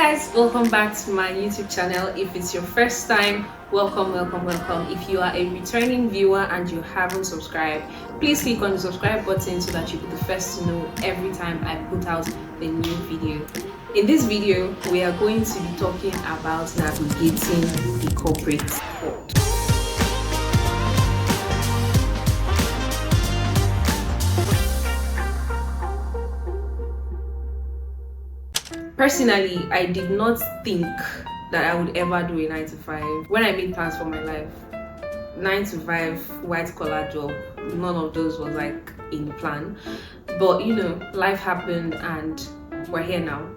Guys, welcome back to my YouTube channel. If it's your first time, welcome. If you are a returning viewer and you haven't subscribed, please click on the subscribe button so that you'll be the first to know every time I put out the new video. In this video, we are going to be talking about navigating the corporate world. Personally, I did not think that I would ever do a 9 to 5. When I made plans for my life, 9 to 5 white collar job, none of those was like in the plan. But you know, life happened and we're here now.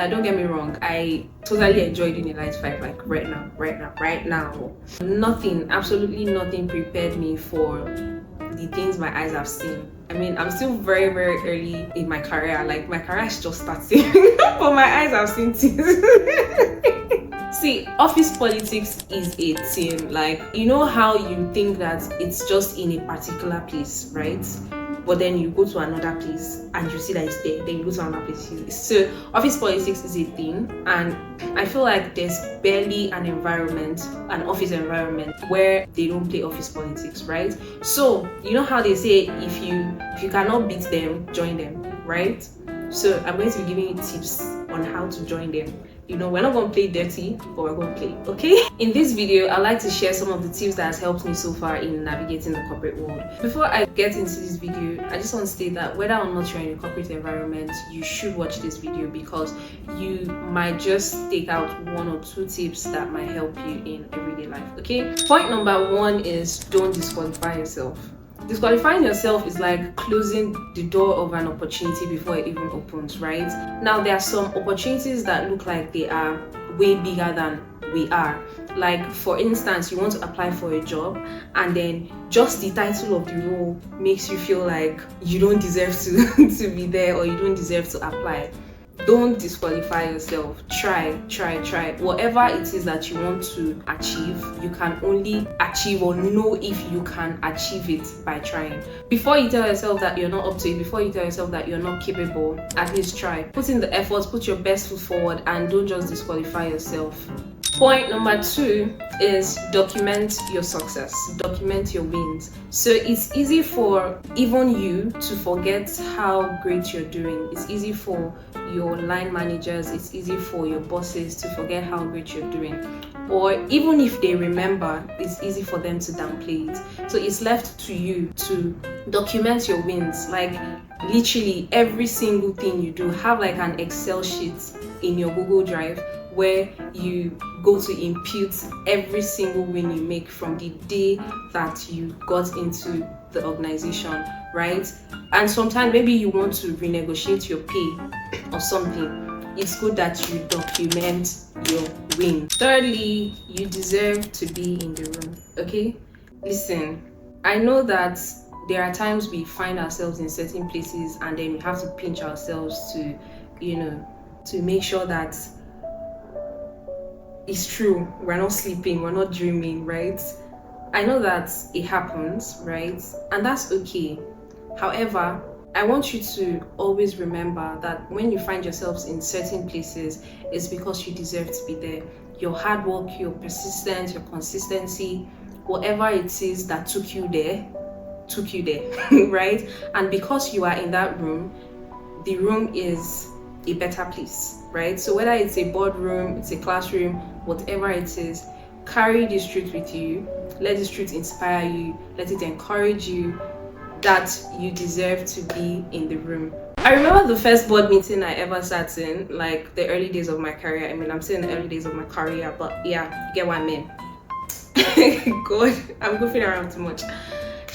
Don't get me wrong, I totally enjoy doing a 9 to 5, like right now. Nothing, absolutely nothing prepared me for the things my eyes have seen. I mean, I'm still very early in my career. Like, my career is just starting, but my eyes have seen things. See, office politics is a thing. Like, you know how you think that it's just in a particular place, right? But then you go to another place and you see that it's there. Then you go to another place. So office politics is a thing, and I feel like there's barely an office environment where they don't play office politics, right? So you know how they say if you cannot beat them, join them, right? So I'm going to be giving you tips on how to join them. You know, we're not going to play dirty, but we're going to play, okay? In this video, I'd like to share some of the tips that has helped me so far in navigating the corporate world. Before I get into this video, I just want to state that whether or not you're in a corporate environment, you should watch this video because you might just take out 1 or 2 tips that might help you in everyday life, okay? Point number 1 is don't disqualify yourself. Disqualifying yourself is like closing the door of an opportunity before it even opens, right? Now, there are some opportunities that look like they are way bigger than we are. Like, for instance, you want to apply for a job and then just the title of the role makes you feel like you don't deserve to be there, or you don't deserve to apply. Don't disqualify yourself. Try. Whatever it is that you want to achieve, you can only achieve or know if you can achieve it by trying. Before you tell yourself that you're not up to it, before you tell yourself that you're not capable, at least try. Put in the effort, put your best foot forward, and don't just disqualify yourself. Point number 2 is document your success, document your wins. So it's easy for even you to forget how great you're doing. It's easy for your line managers, it's easy for your bosses to forget how great you're doing. Or even if they remember, it's easy for them to downplay it. So it's left to you to document your wins. Like, literally every single thing you do, have like an Excel sheet in your Google Drive where you go to impute every single win you make from the day that you got into the organization, right? And sometimes maybe you want to renegotiate your pay or something. It's good that you document your win. Thirdly, you deserve to be in the room, okay? Listen, I know that there are times we find ourselves in certain places and then we have to pinch ourselves to, to make sure that it's true, we're not sleeping, we're not dreaming, right? I know that it happens, right? And that's okay. However, I want you to always remember that when you find yourselves in certain places, it's because you deserve to be there. Your hard work, your persistence, your consistency, whatever it is that took you there, right? And because you are in that room, the room is a better place, right? So whether it's a boardroom, it's a classroom, whatever it is, carry this truth with you. Let this truth inspire you. Let it encourage you that you deserve to be in the room. I remember the first board meeting I ever sat in, like the early days of my career. I mean, I'm still in the early days of my career, but yeah, you get what I mean. God, I'm goofing around too much.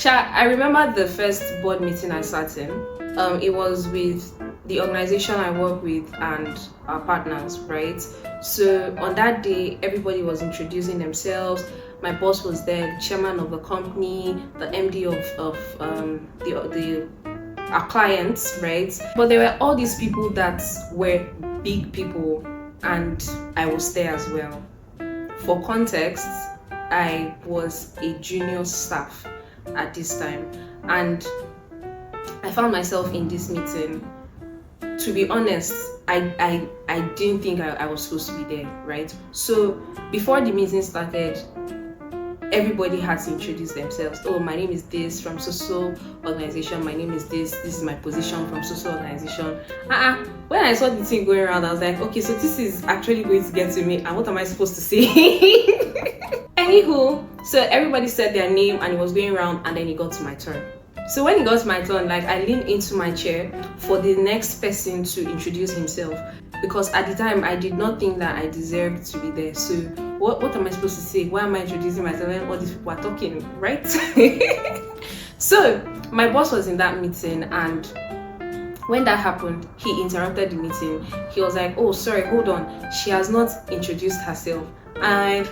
I remember the first board meeting I sat in. It was with the organization I work with and our partners, right? So on that day, everybody was introducing themselves. My boss was there, the chairman of the company, the MD of our clients, right? But there were all these people that were big people, and I was there as well. For context, I was a junior staff at this time, and I found myself in this meeting to be honest, I didn't think I was supposed to be there, right? So before the meeting started, everybody had to introduce themselves. Oh, my name is this from so organization. My name is this. This is my position from so organization. When I saw the thing going around, I was like, okay, so this is actually going to get to me, and what am I supposed to say? Anywho, so everybody said their name, and it was going around, and then it got to my turn. So when it got to my turn, like, I leaned into my chair for the next person to introduce himself, because at the time I did not think that I deserved to be there. So what am I supposed to say? Why am I introducing myself when all these people are talking, right? So my boss was in that meeting, and when that happened, he interrupted the meeting. He was like, oh, sorry, hold on, she has not introduced herself. And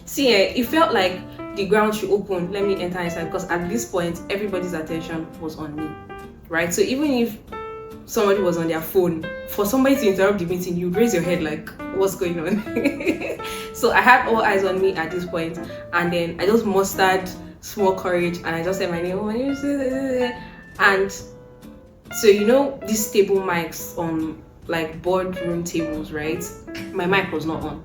see, it felt like the ground should open, let me enter inside, because at this point everybody's attention was on me, right? So even if somebody was on their phone, for somebody to interrupt the meeting, you raise your head like, what's going on? So I had all eyes on me at this point, and then I just mustered small courage, and I just said my name. Oh, my name is, and so you know these table mics on like boardroom tables, right? My mic was not on.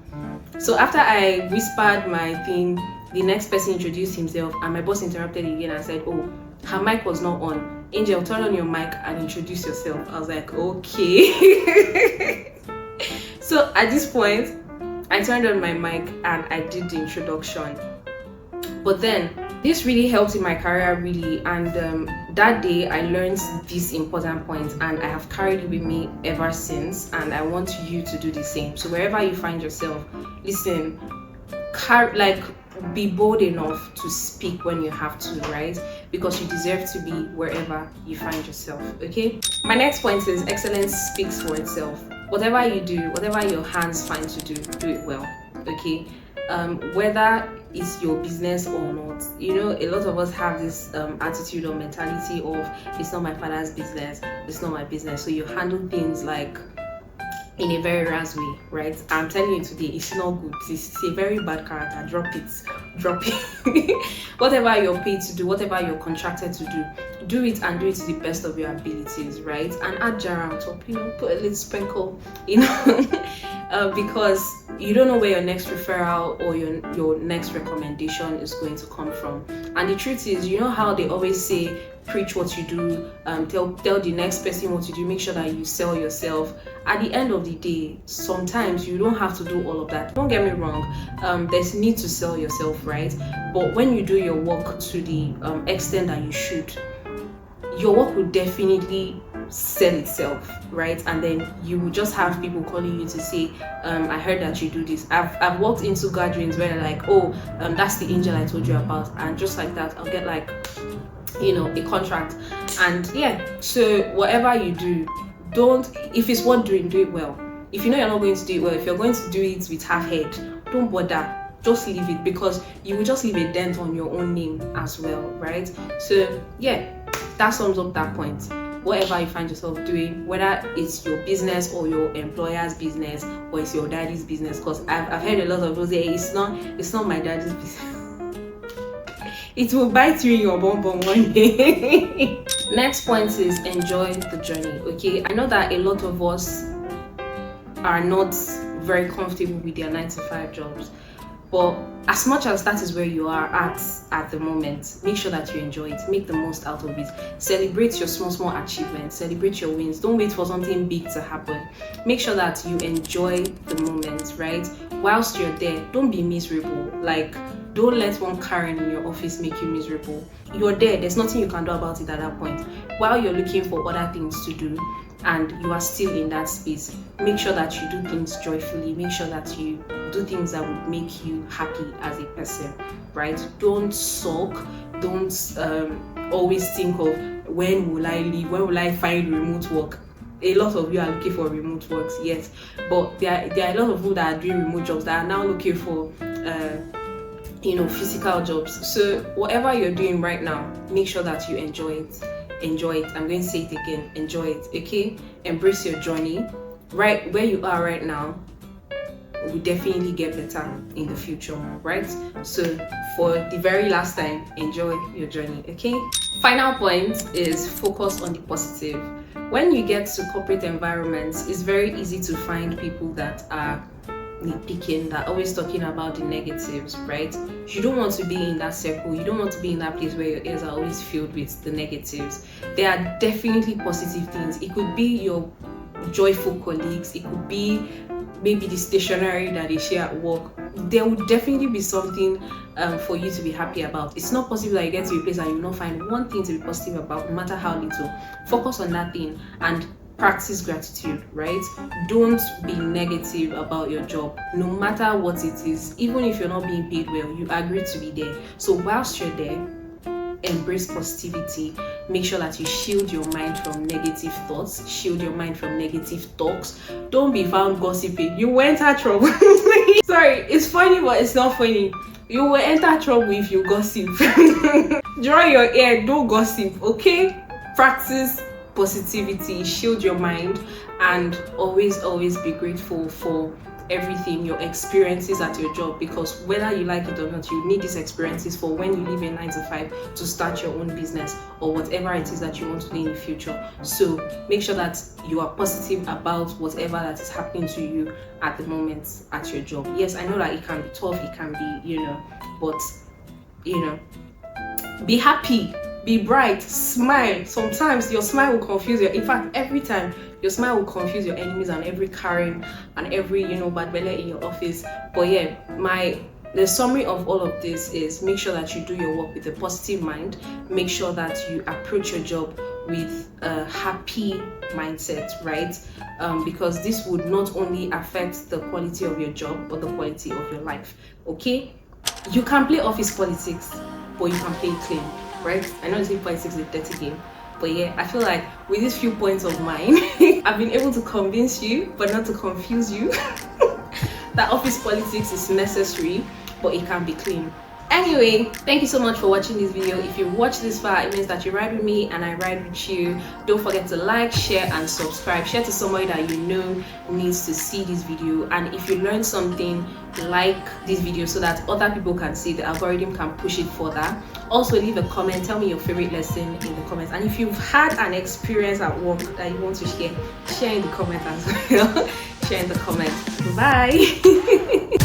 So after I whispered my thing, the next person introduced himself, and my boss interrupted again and said, oh, her mic was not on. Angel, turn on your mic and introduce yourself. I was like, okay. So at this point, I turned on my mic and I did the introduction. But then this really helped in my career, really. And that day I learned this important point, and I have carried it with me ever since. And I want you to do the same. So wherever you find yourself, listen, be bold enough to speak when you have to, right? Because you deserve to be wherever you find yourself. Okay, my next point is excellence speaks for itself. Whatever you do, whatever your hands find to do it well. Okay, whether it's your business or not. You know, a lot of us have this attitude or mentality of, it's not my father's business, it's not my business. So you handle things like in a very rash way, right? I'm telling you today, it's not good. It's a very bad character. Drop it. Whatever you're paid to do, whatever you're contracted to do it, and do it to the best of your abilities, right? And add jar on top, you know, put a little sprinkle, you know, because you don't know where your next referral or your next recommendation is going to come from. And the truth is, you know how they always say, preach what you do, tell the next person what you do, make sure that you sell yourself. At the end of the day, sometimes you don't have to do all of that. Don't get me wrong, there's need to sell yourself, right? But when you do your work to the extent that you should, your work will definitely sell itself, right? And then you will just have people calling you to say, I heard that you do this. I've walked into gatherings where they're like, oh, that's the angel I told you about, and just like that I'll get like, you know, a contract. And yeah, so whatever you do, if it's worth doing, do it well. If you know you're not going to do it well, if you're going to do it with half head, don't bother, just leave it, because you will just leave a dent on your own name as well, right? So yeah, that sums up that point. Whatever you find yourself doing, whether it's your business or your employer's business or it's your daddy's business, because I've heard a lot of those say, it's not my daddy's business. It will bite you in your bum one day. Next point is enjoy the journey. Okay, I know that a lot of us are not very comfortable with their 9-to-5 jobs, but as much as that is where you are at the moment, make sure that you enjoy it, make the most out of it, celebrate your small achievements, celebrate your wins. Don't wait for something big to happen. Make sure that you enjoy the moment, right? Whilst you're there, don't be miserable. Like, don't let one Karen in your office make you miserable. You're there, there's nothing you can do about it at that point. While you're looking for other things to do and you are still in that space, make sure that you do things joyfully. Make sure that you do things that would make you happy as a person, right? Don't sulk. Don't always think of, when will I leave? When will I find remote work? A lot of you are looking for remote works, yes, but there are a lot of people that are doing remote jobs that are now looking for physical jobs. So whatever you're doing right now, make sure that you enjoy it. I'm going to say it again, enjoy it. Okay, embrace your journey. Right where you are right now, will definitely get better in the future, right? So for the very last time, enjoy your journey, okay? Final point is focus on the positive. When you get to corporate environments, it's very easy to find people that are nitpicking, that are always talking about the negatives, right? You don't want to be in that circle. You don't want to be in that place where your ears are always filled with the negatives. There are definitely positive things. It could be your joyful colleagues, it could be maybe the stationery that they share at work. There would definitely be something for you to be happy about. It's not possible that you get to a place and you not find one thing to be positive about, no matter how little. Focus on that thing and practice gratitude, right? Don't be negative about your job, no matter what it is. Even if you're not being paid well, you agreed to be there. So whilst you're there, embrace positivity. Make sure that you shield your mind from negative thoughts, shield your mind from negative talks. Don't be found gossiping. You will enter trouble. Sorry, it's funny, but it's not funny. You will enter trouble if you gossip. Draw your ear, don't gossip, okay? Practice positivity, shield your mind, and always be grateful for everything, your experiences at your job, because whether you like it or not, you need these experiences for when you leave a 9 to 5 to start your own business or whatever it is that you want to do in the future. So make sure that you are positive about whatever that is happening to you at the moment at your job. Yes, I know that it can be tough, it can be, but be happy, be bright, smile. Sometimes your smile will confuse in fact, every time your smile will confuse your enemies and every Karen and every bad belly in your office. But yeah, the summary of all of this is make sure that you do your work with a positive mind. Make sure that you approach your job with a happy mindset, right? Because this would not only affect the quality of your job, but the quality of your life, okay? You can play office politics, but you can play it clean, right? I know this politics is a dirty game, but yeah, I feel like with these few points of mine, I've been able to convince you, but not to confuse you, that office politics is necessary, but it can be clean. Anyway, thank you so much for watching this video. If you watch this far, it means that you ride with me and I ride with you. Don't forget to like, share and subscribe. Share to somebody that you know needs to see this video. And if you learn something, like this video so that other people can see, the algorithm can push it further. Also leave a comment, tell me your favorite lesson in the comments, and if you've had an experience at work that you want to share in the comments as well. Share in the comments. Bye.